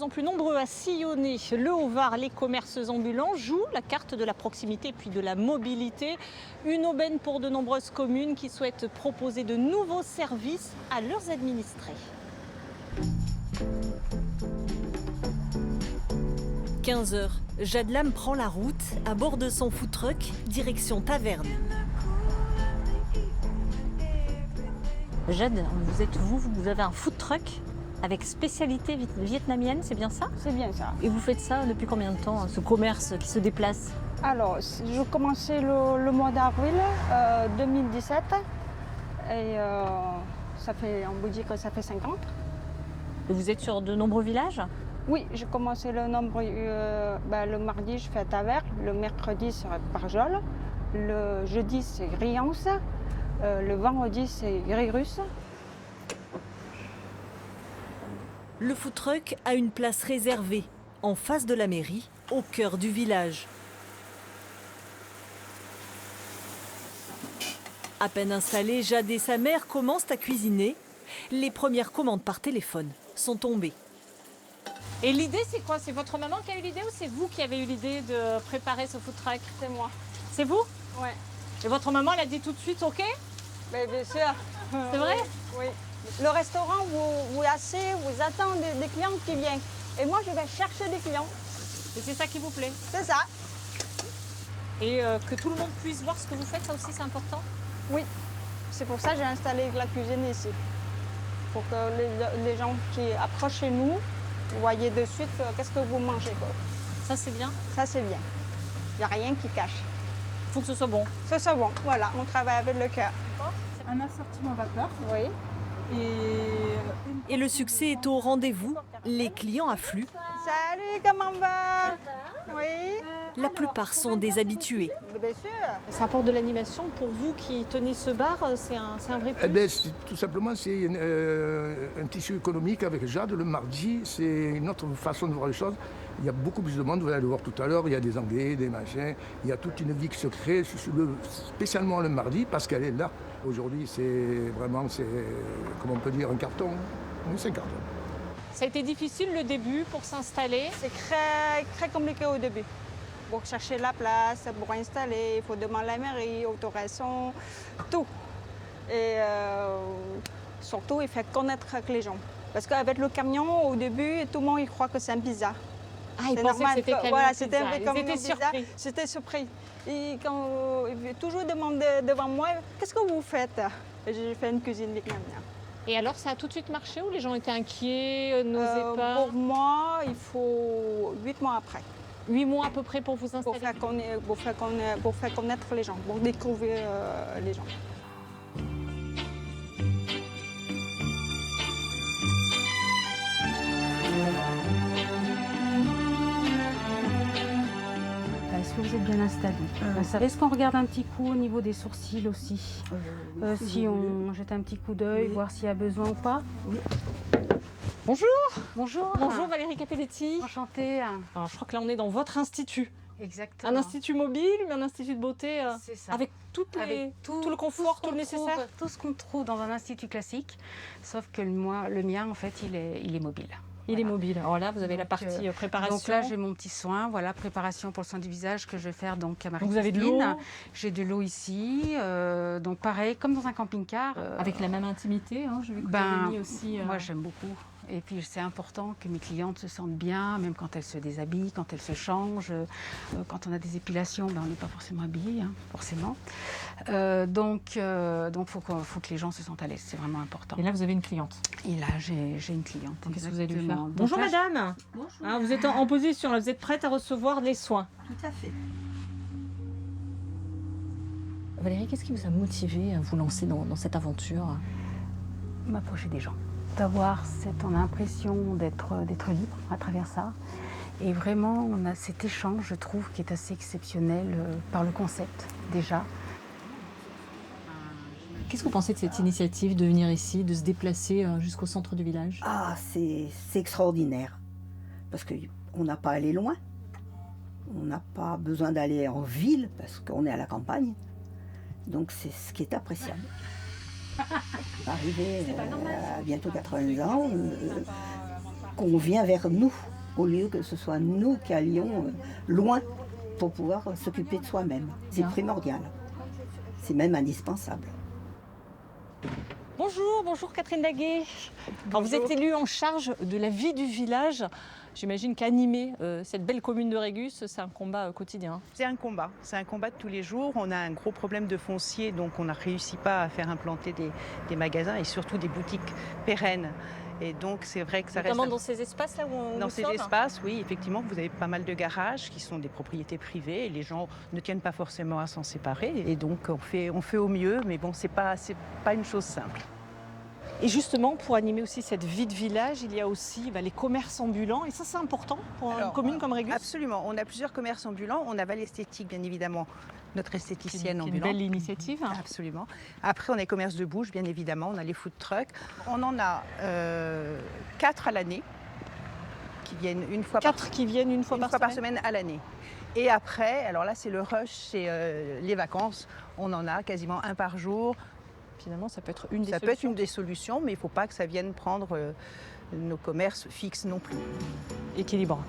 De plus en plus nombreux à sillonner le Haut-Var, les commerces ambulants jouent la carte de la proximité puis de la mobilité. Une aubaine pour de nombreuses communes qui souhaitent proposer de nouveaux services à leurs administrés. 15h, Jade Lam prend la route à bord de son food truck, direction Taverne. Jade, vous avez un food truck avec spécialité vietnamienne, c'est bien ça? C'est bien ça. Et vous faites ça depuis combien de temps, ce commerce qui se déplace? Alors, j'ai commencé le mois d'avril 2017 et on vous dit que ça fait 5 ans. Et vous êtes sur de nombreux villages? Oui, j'ai commencé le mardi, je fais à Taverne, le mercredi, c'est Parjol, le jeudi, c'est Riance, le vendredi, c'est Grirus. Le food truck a une place réservée, en face de la mairie, au cœur du village. À peine installés, Jade et sa mère commencent à cuisiner. Les premières commandes par téléphone sont tombées. Et l'idée, c'est quoi? C'est votre maman qui a eu l'idée ou c'est vous qui avez eu l'idée de préparer ce food truck? C'est moi. C'est vous? Ouais. Et votre maman, elle a dit tout de suite OK? Mais bien sûr. C'est vrai? Oui. Le restaurant vous attend des clients qui viennent. Et moi, je vais chercher des clients. Et c'est ça qui vous plaît? C'est ça. Et que tout le monde puisse voir ce que vous faites, ça aussi, c'est important? Oui. C'est pour ça que j'ai installé la cuisine ici. Pour que les gens qui approchent chez nous, vous voyez de suite qu'est-ce que vous mangez, quoi. Ça, c'est bien? Ça, c'est bien. Il n'y a rien qui cache. Il faut que ce soit bon. Ça, c'est bon. Voilà, on travaille avec le cœur. Un assortiment vapeur. Oui. Et le succès est au rendez-vous. Les clients affluent. Salut, comment va? Oui. La plupart sont des habitués. Bien sûr. Ça apporte de l'animation pour vous qui tenez ce bar, c'est un vrai plus. Eh bien, tout simplement, c'est un tissu économique avec Jade. Le mardi, c'est une autre façon de voir les choses. Il y a beaucoup plus de monde, vous allez le voir tout à l'heure. Il y a des Anglais, des machins. Il y a toute une vie qui se crée, spécialement le mardi, parce qu'elle est là. Aujourd'hui, c'est vraiment, comment on peut dire, un carton. Oui, c'est un carton. Ça a été difficile le début pour s'installer. C'est très, très compliqué au début. Pour chercher la place, pour installer, il faut demander à la mairie, autorisation, tout. Et surtout, il faut connaître avec les gens. Parce qu'avec le camion, au début, tout le monde il croit que c'est un pizza. Ah, ils pensaient que c'était camion voilà, pizza. c'était un camion Ils étaient pizza. surpris. J'étais surpris. Et quand il veut toujours demander devant moi, qu'est-ce que vous faites? Et j'ai fait une cuisine vietnamienne. Et alors, ça a tout de suite marché ou les gens étaient inquiets, n'osaient pas? Pour moi, il faut 8 mois après. 8 mois à peu près pour vous Pour installer? faire connaître les gens, pour découvrir les gens. Est-ce que vous êtes bien installé? Est-ce qu'on regarde un petit coup au niveau des sourcils aussi? Si on jette un petit coup d'œil, voir s'il y a besoin ou pas? Bonjour. Bonjour. Bonjour Valérie Capelletti. Enchantée. Alors, je crois que là, on est dans votre institut. Exactement. Un institut mobile, mais un institut de beauté C'est ça. avec tout le confort, ce tout le qu'on nécessaire. trouve- tout ce qu'on trouve dans un institut classique, sauf que le mien, en fait, il est mobile. Il est mobile. Alors là, vous avez la Donc, partie préparation. Donc là, j'ai mon petit soin, voilà, préparation pour le soin du visage que je vais faire donc à Donc vous avez de l'eau. Marie-Christine. J'ai de l'eau ici, donc pareil, comme dans un camping-car. Avec la même intimité, hein, je vais que vous avez mis aussi. Moi, j'aime beaucoup. Et puis, c'est important que mes clientes se sentent bien, même quand elles se déshabillent, quand elles se changent. Quand on a des épilations, on n'est pas forcément habillé, forcément. Donc, faut que les gens se sentent à l'aise. C'est vraiment important. Et là, vous avez une cliente. Et là, j'ai une cliente. Qu'est-ce que vous allez lui faire? exactement. Donc Bonjour là, madame. Bonjour. Ah, vous êtes en position, là, vous êtes prête à recevoir les soins. Tout à fait. Valérie, qu'est-ce qui vous a motivé à vous lancer dans cette aventure? M'approcher des gens. On a l'impression d'être libre à travers ça. Et vraiment, on a cet échange, je trouve, qui est assez exceptionnel par le concept, déjà. Qu'est-ce que vous pensez de cette initiative de venir ici, de se déplacer jusqu'au centre du village? Ah, c'est extraordinaire. Parce qu'on n'a pas à aller loin. On n'a pas besoin d'aller en ville, parce qu'on est à la campagne. Donc c'est ce qui est appréciable. Arrivé à bientôt 80 ans, qu'on vient vers nous, au lieu que ce soit nous qui allions loin pour pouvoir s'occuper de soi-même. C'est primordial. C'est même indispensable. Bonjour Catherine Daguet. Alors, vous êtes élue en charge de la vie du village. J'imagine qu'animer cette belle commune de Régus, c'est un combat quotidien. C'est un combat de tous les jours. On a un gros problème de foncier, donc on n'a réussi pas à faire implanter des magasins et surtout des boutiques pérennes. Et donc c'est vrai que ça reste... Notamment dans ces espaces-là où on Dans ces espaces, oui, effectivement, vous avez pas mal de garages qui sont des propriétés privées et les gens ne tiennent pas forcément à s'en séparer. Et donc on fait au mieux, mais bon, c'est pas une chose simple. Et justement, pour animer aussi cette vie de village, il y a aussi les commerces ambulants. Et ça, c'est important pour une commune comme Régus. Absolument. On a plusieurs commerces ambulants. On a Val Esthétique, bien évidemment, notre esthéticienne ambulante. Une belle initiative. Absolument. Après, on a les commerces de bouche, bien évidemment. On a les food trucks. On en a 4 à l'année qui viennent une fois par semaine à l'année. Et après, alors là, c'est le rush, c'est les vacances. On en a quasiment un par jour. Finalement, ça peut être une des solutions. Ça peut être une des solutions, mais il ne faut pas que ça vienne prendre nos commerces fixes non plus. Équilibre.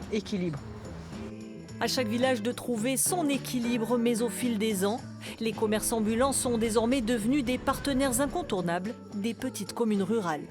À chaque village de trouver son équilibre, mais au fil des ans, les commerces ambulants sont désormais devenus des partenaires incontournables des petites communes rurales.